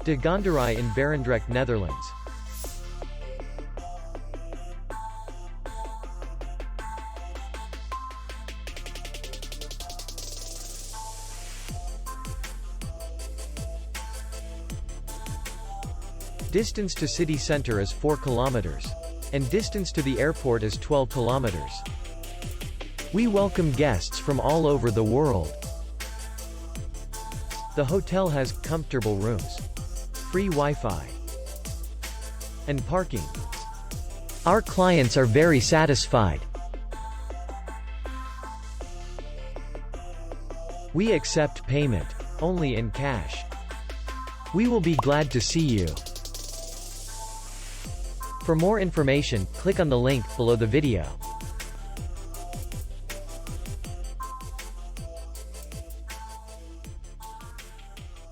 De Gaanderij in Barendrecht, Netherlands. Distance to city center is 4 kilometers. And distance to the airport is 12 kilometers. We welcome guests from all over the world. The hotel has comfortable rooms, free Wi-Fi, and parking. Our clients are very satisfied. We accept payment only in cash. We will be glad to see you. For more information, click on the link below the video.